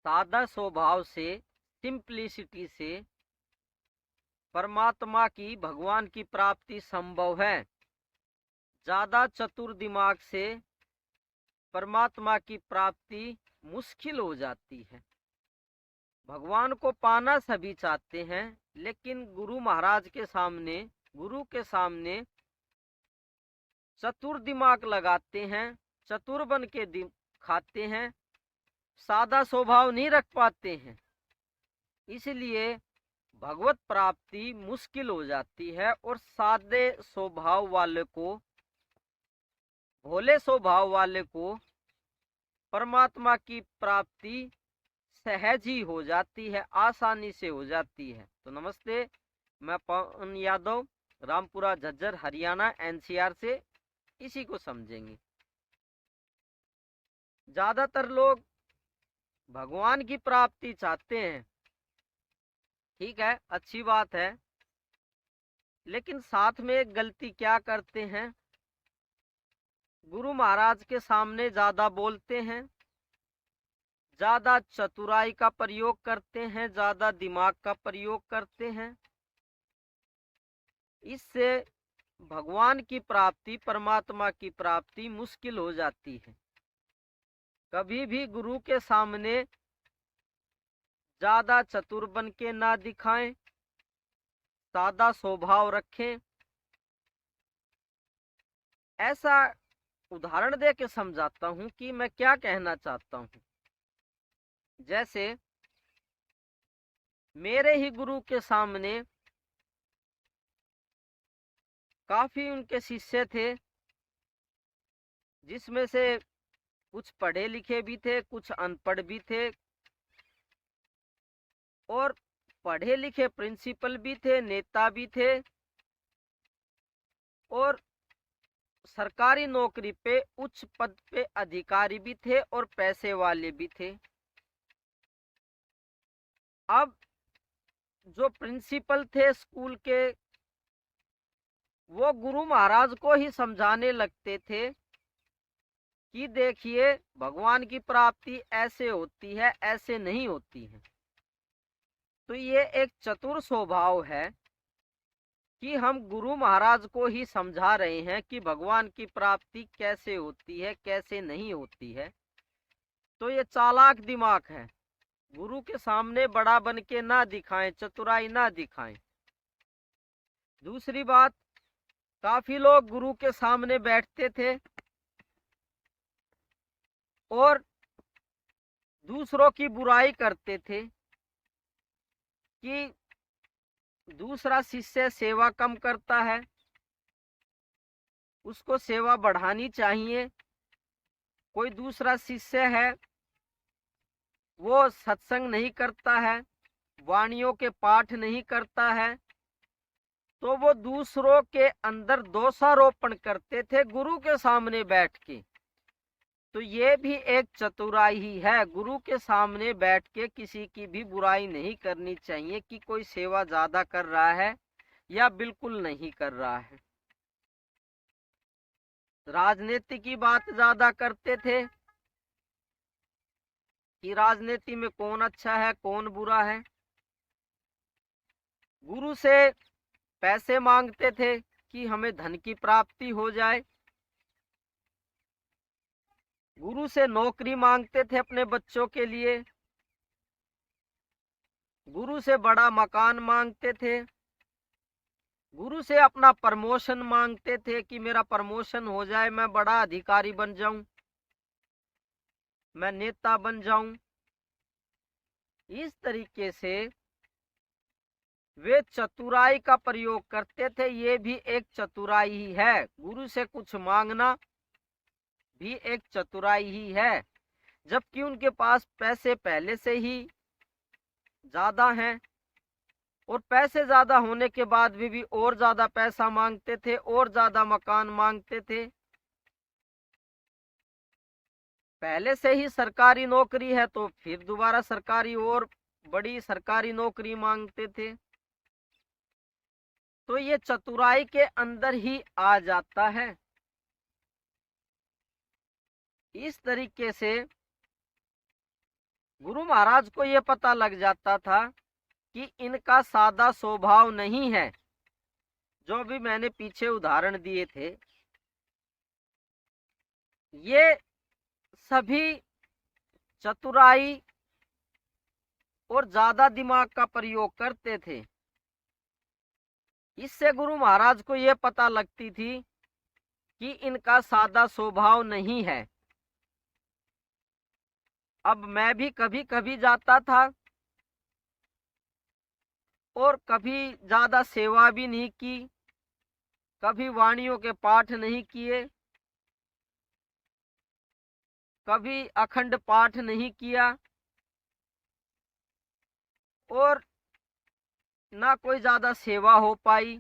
सादा स्वभाव से, सिंप्लिसिटी से परमात्मा की, भगवान की प्राप्ति संभव है। ज्यादा चतुर दिमाग से परमात्मा की प्राप्ति मुश्किल हो जाती है। भगवान को पाना सभी चाहते हैं, लेकिन गुरु महाराज के सामने, गुरु के सामने चतुर दिमाग लगाते हैं, चतुर बन के खाते हैं, सादा स्वभाव नहीं रख पाते हैं। इसलिए भगवत प्राप्ति मुश्किल हो जाती है और सादे स्वभाव वाले को, भोले स्वभाव वाले को परमात्मा की प्राप्ति सहज ही हो जाती है, आसानी से हो जाती है। तो नमस्ते, मैं पवन यादव, रामपुरा झज्जर हरियाणा एनसीआर से इसी को समझेंगे। ज्यादातर लोग भगवान की प्राप्ति चाहते हैं, ठीक है, अच्छी बात है, लेकिन साथ में एक गलती क्या करते हैं, गुरु महाराज के सामने ज्यादा बोलते हैं, ज्यादा चतुराई का प्रयोग करते हैं, ज्यादा दिमाग का प्रयोग करते हैं। इससे भगवान की प्राप्ति, परमात्मा की प्राप्ति मुश्किल हो जाती है। कभी भी गुरु के सामने ज्यादा चतुर बन के ना दिखाएं, सादा स्वभाव रखें। ऐसा उदाहरण दे के समझाता हूं कि मैं क्या कहना चाहता हूं। जैसे मेरे ही गुरु के सामने काफी उनके शिष्य थे, जिसमें से कुछ पढ़े लिखे भी थे, कुछ अनपढ़ भी थे, और पढ़े लिखे प्रिंसिपल भी थे, नेता भी थे, और सरकारी नौकरी पे उच्च पद पे अधिकारी भी थे, और पैसे वाले भी थे। अब जो प्रिंसिपल थे स्कूल के, वो गुरु महाराज को ही समझाने लगते थे कि देखिए, भगवान की प्राप्ति ऐसे होती है, ऐसे नहीं होती है। तो ये एक चतुर स्वभाव है कि हम गुरु महाराज को ही समझा रहे हैं कि भगवान की प्राप्ति कैसे होती है, कैसे नहीं होती है। तो ये चालाक दिमाग है। गुरु के सामने बड़ा बन के ना दिखाएं, चतुराई ना दिखाएं। दूसरी बात, काफी लोग गुरु के सामने बैठते थे और दूसरों की बुराई करते थे कि दूसरा शिष्य सेवा कम करता है, उसको सेवा बढ़ानी चाहिए। कोई दूसरा शिष्य है, वो सत्संग नहीं करता है, वाणियों के पाठ नहीं करता है, तो वो दूसरों के अंदर दोषारोपण करते थे गुरु के सामने बैठ के। तो ये भी एक चतुराई ही है। गुरु के सामने बैठ के किसी की भी बुराई नहीं करनी चाहिए कि कोई सेवा ज्यादा कर रहा है या बिल्कुल नहीं कर रहा है। राजनीति की बात ज्यादा करते थे कि राजनीति में कौन अच्छा है, कौन बुरा है। गुरु से पैसे मांगते थे कि हमें धन की प्राप्ति हो जाए। गुरु से नौकरी मांगते थे अपने बच्चों के लिए। गुरु से बड़ा मकान मांगते थे। गुरु से अपना प्रमोशन मांगते थे कि मेरा प्रमोशन हो जाए, मैं बड़ा अधिकारी बन जाऊं, मैं नेता बन जाऊं। इस तरीके से वे चतुराई का प्रयोग करते थे। ये भी एक चतुराई ही है। गुरु से कुछ मांगना भी एक चतुराई ही है। जबकि उनके पास पैसे पहले से ही ज्यादा हैं, और पैसे ज्यादा होने के बाद भी और ज्यादा पैसा मांगते थे, और ज्यादा मकान मांगते थे। पहले से ही सरकारी नौकरी है तो फिर दोबारा सरकारी और बड़ी सरकारी नौकरी मांगते थे। तो ये चतुराई के अंदर ही आ जाता है। इस तरीके से गुरु महाराज को ये पता लग जाता था कि इनका सादा स्वभाव नहीं है। जो भी मैंने पीछे उदाहरण दिए थे, ये सभी चतुराई और ज्यादा दिमाग का प्रयोग करते थे। इससे गुरु महाराज को यह पता लगती थी कि इनका सादा स्वभाव नहीं है। अब मैं भी कभी कभी जाता था और कभी ज्यादा सेवा भी नहीं की, कभी वाणियों के पाठ नहीं किए, कभी अखंड पाठ नहीं किया और ना कोई ज्यादा सेवा हो पाई।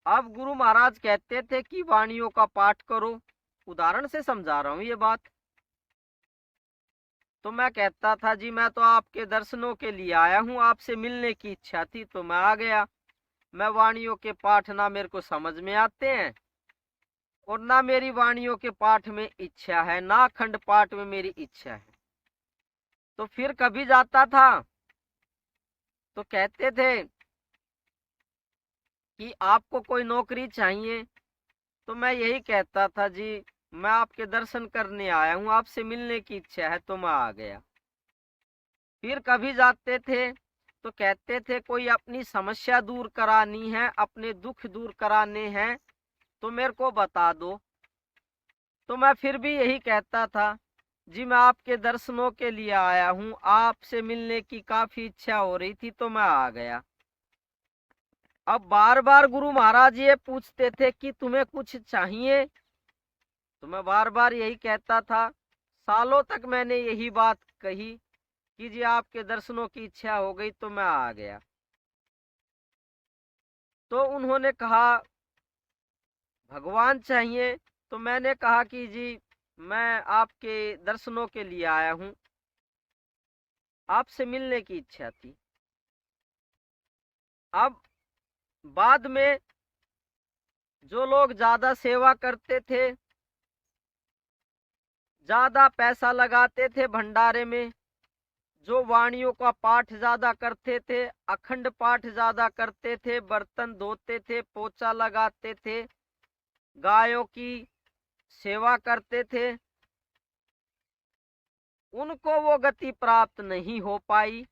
अब गुरु महाराज कहते थे कि वाणियों का पाठ करो, उदाहरण से समझा रहा हूं ये बात। तो मैं कहता था जी मैं तो आपके दर्शनों के लिए आया हूं, आपसे मिलने की इच्छा थी तो मैं आ गया। मैं वाणियों के पाठ ना मेरे को समझ में आते हैं और ना मेरी वाणियों के पाठ में इच्छा है, ना अखंड पाठ में मेरी इच्छा है। तो फिर कभी जाता था तो कहते थे कि आपको कोई नौकरी चाहिए, तो मैं यही कहता था जी मैं आपके दर्शन करने आया हूं, आपसे मिलने की इच्छा है तो मैं आ गया। फिर कभी जाते थे तो कहते थे कोई अपनी समस्या दूर करानी है, अपने दुख दूर कराने हैं तो मेरे को बता दो। तो मैं फिर भी यही कहता था जी मैं आपके दर्शनों के लिए आया हूं, आपसे मिलने की काफी इच्छा हो रही थी तो मैं आ गया। अब बार बार गुरु महाराज ये पूछते थे कि तुम्हें कुछ चाहिए, तो मैं बार बार यही कहता था। सालों तक मैंने यही बात कही कि जी आपके दर्शनों की इच्छा हो गई तो मैं आ गया। तो उन्होंने कहा भगवान चाहिए, तो मैंने कहा कि जी मैं आपके दर्शनों के लिए आया हूं, आपसे मिलने की इच्छा थी। अब बाद में जो लोग ज्यादा सेवा करते थे, ज्यादा पैसा लगाते थे भंडारे में, जो वाणियों का पाठ ज्यादा करते थे, अखंड पाठ ज्यादा करते थे, बर्तन धोते थे, पोछा लगाते थे, गायों की सेवा करते थे, उनको वो गति प्राप्त नहीं हो पाई।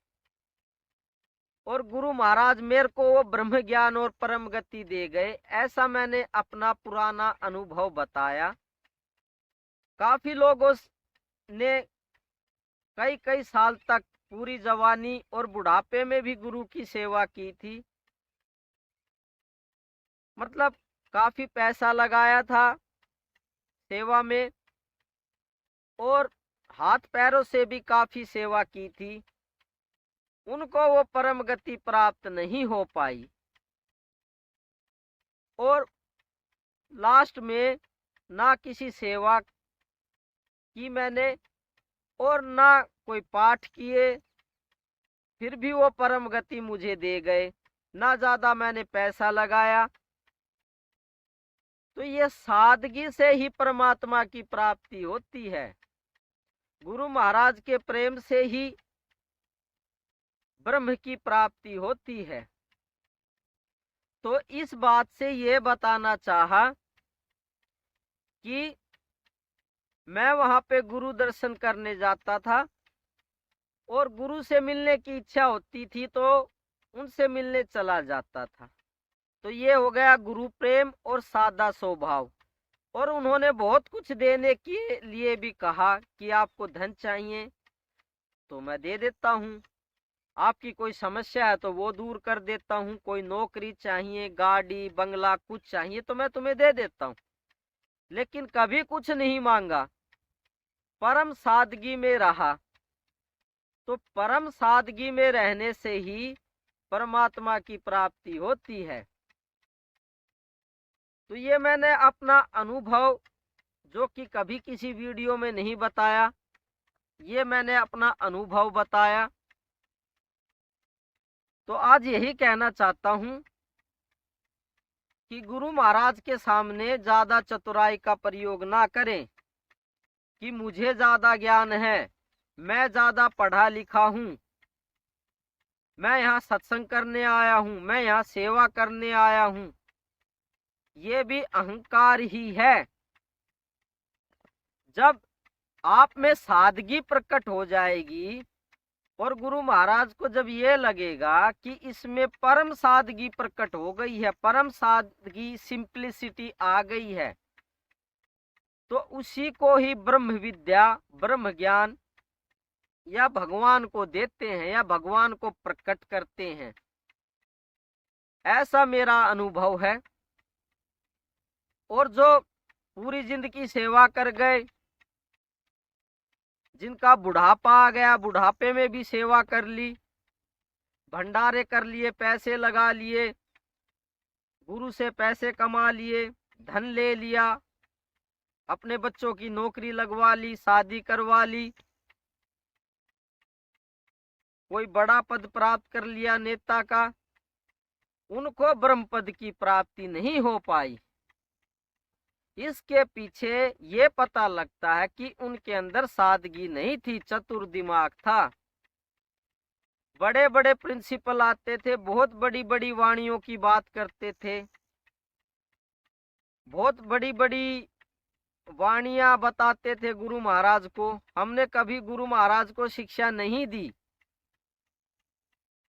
और गुरु महाराज मेरे को वो ब्रह्म ज्ञान और परम गति दे गए। ऐसा मैंने अपना पुराना अनुभव बताया। काफी लोगों ने कई कई साल तक पूरी जवानी और बुढ़ापे में भी गुरु की सेवा की थी। मतलब काफी पैसा लगाया था सेवा में और हाथ पैरों से भी काफी सेवा की थी, उनको वो परम गति प्राप्त नहीं हो पाई। और लास्ट में ना किसी सेवा की मैंने और ना कोई पाठ किए, फिर भी वो परम गति मुझे दे गए। ना ज्यादा मैंने पैसा लगाया। तो ये सादगी से ही परमात्मा की प्राप्ति होती है। गुरु महाराज के प्रेम से ही ब्रह्म की प्राप्ति होती है। तो इस बात से ये बताना चाहा कि मैं वहां पे गुरु दर्शन करने जाता था और गुरु से मिलने की इच्छा होती थी तो उनसे मिलने चला जाता था। तो ये हो गया गुरु प्रेम और सादा स्वभाव। और उन्होंने बहुत कुछ देने के लिए भी कहा कि आपको धन चाहिए तो मैं दे देता हूँ, आपकी कोई समस्या है तो वो दूर कर देता हूँ, कोई नौकरी चाहिए, गाड़ी बंगला कुछ चाहिए तो मैं तुम्हें दे देता हूँ। लेकिन कभी कुछ नहीं मांगा, परम सादगी में रहा। तो परम सादगी में रहने से ही परमात्मा की प्राप्ति होती है। तो ये मैंने अपना अनुभव, जो कि कभी किसी वीडियो में नहीं बताया, ये मैंने अपना अनुभव बताया। तो आज यही कहना चाहता हूं कि गुरु महाराज के सामने ज्यादा चतुराई का प्रयोग ना करें कि मुझे ज्यादा ज्ञान है, मैं ज्यादा पढ़ा लिखा हूँ, मैं यहाँ सत्संग करने आया हूँ, मैं यहाँ सेवा करने आया हूँ, ये भी अहंकार ही है। जब आप में सादगी प्रकट हो जाएगी और गुरु महाराज को जब ये लगेगा कि इसमें परम सादगी प्रकट हो गई है, परम सादगी, सिंप्लिसिटी आ गई है, तो उसी को ही ब्रह्म विद्या, ब्रह्म ज्ञान या भगवान को देते हैं या भगवान को प्रकट करते हैं। ऐसा मेरा अनुभव है। और जो पूरी जिंदगी सेवा कर गए, जिनका बुढ़ापा आ गया, बुढ़ापे में भी सेवा कर ली, भंडारे कर लिए, पैसे लगा लिए, गुरु से पैसे कमा लिए, धन ले लिया, अपने बच्चों की नौकरी लगवा ली, शादी करवा ली, कोई बड़ा पद प्राप्त कर लिया नेता का, उनको ब्रह्म पद की प्राप्ति नहीं हो पाई। इसके पीछे ये पता लगता है कि उनके अंदर सादगी नहीं थी, चतुर दिमाग था। बड़े बड़े प्रिंसिपल आते थे, बहुत बड़ी बड़ी वाणियों की बात करते थे, बहुत बड़ी बड़ी वाणियां बताते थे गुरु महाराज को। हमने कभी गुरु महाराज को शिक्षा नहीं दी,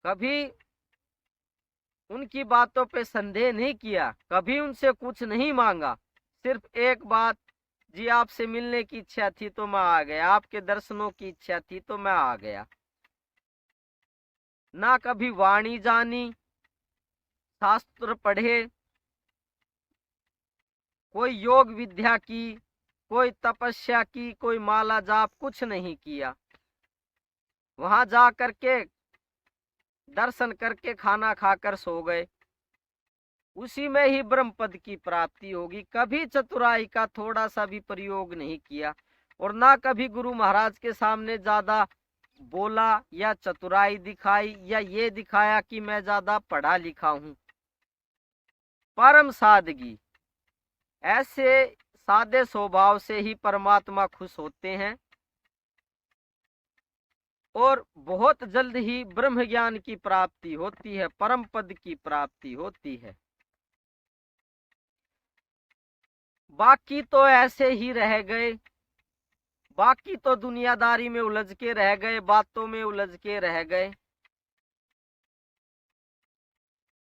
कभी उनकी बातों पे संदेह नहीं किया, कभी उनसे कुछ नहीं मांगा। सिर्फ एक बात, जी आपसे मिलने की इच्छा थी तो मैं आ गया, आपके दर्शनों की इच्छा थी तो मैं आ गया। ना कभी वाणी जानी, शास्त्र पढ़े, कोई योग विद्या की, कोई तपस्या की, कोई माला जाप, कुछ नहीं किया। वहां जा करके दर्शन करके खाना खाकर सो गए, उसी में ही ब्रह्म पद की प्राप्ति होगी। कभी चतुराई का थोड़ा सा भी प्रयोग नहीं किया और ना कभी गुरु महाराज के सामने ज्यादा बोला या चतुराई दिखाई या ये दिखाया कि मैं ज्यादा पढ़ा लिखा हूं। परम सादगी, ऐसे सादे स्वभाव से ही परमात्मा खुश होते हैं और बहुत जल्द ही ब्रह्म ज्ञान की प्राप्ति होती है, परम पद की प्राप्ति होती है। बाकी तो ऐसे ही रह गए, बाकी तो दुनियादारी में उलझ के रह गए, बातों में उलझ के रह गए।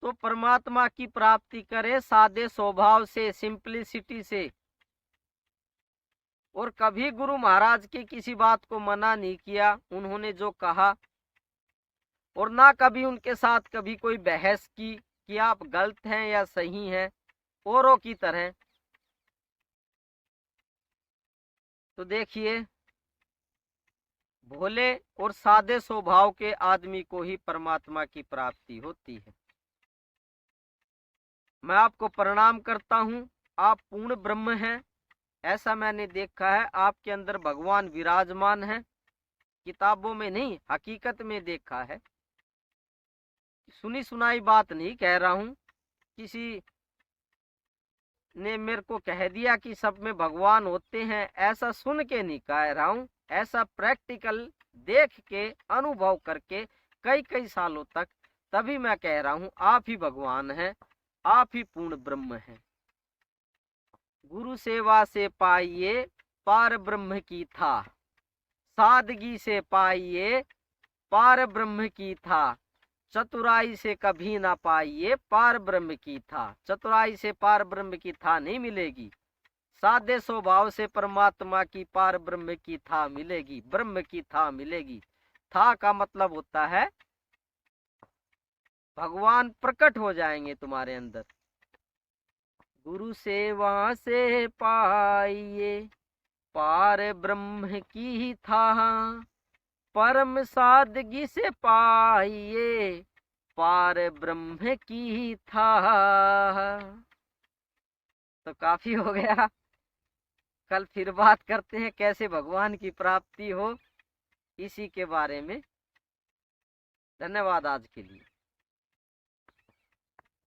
तो परमात्मा की प्राप्ति करे सादे स्वभाव से, सिंप्लिसिटी से। और कभी गुरु महाराज की किसी बात को मना नहीं किया, उन्होंने जो कहा, और ना कभी उनके साथ कभी कोई बहस की कि आप गलत हैं या सही हैं औरों की तरह। तो देखिए, भोले और सादे स्वभाव के आदमी को ही परमात्मा की प्राप्ति होती है। मैं आपको प्रणाम करता हूँ, आप पूर्ण ब्रह्म हैं, ऐसा मैंने देखा है। आपके अंदर भगवान विराजमान है, किताबों में नहीं, हकीकत में देखा है। सुनी सुनाई बात नहीं कह रहा हूँ, किसी ने मेरे को कह दिया कि सब में भगवान होते हैं, ऐसा सुन के नहीं कह रहा हूँ, ऐसा प्रैक्टिकल देख के, अनुभव करके कई कई सालों तक, तभी मैं कह रहा हूँ आप ही भगवान हैं, आप ही पूर्ण ब्रह्म हैं। गुरु सेवा से पाइए पार ब्रह्म की था, सादगी से पाइए पार ब्रह्म की था, चतुराई से कभी ना पाइए पार ब्रह्म की था। चतुराई से पार ब्रह्म की था नहीं मिलेगी, सादे स्वभाव से परमात्मा की पार ब्रह्म की था मिलेगी, ब्रह्म की था मिलेगी। था का मतलब होता है भगवान प्रकट हो जाएंगे तुम्हारे अंदर। गुरु सेवा से पाइए पार ब्रह्म की था, परम सादगी से पाइए पार ब्रह्म की था। तो काफी हो गया, कल फिर बात करते हैं कैसे भगवान की प्राप्ति हो, इसी के बारे में। धन्यवाद आज के लिए।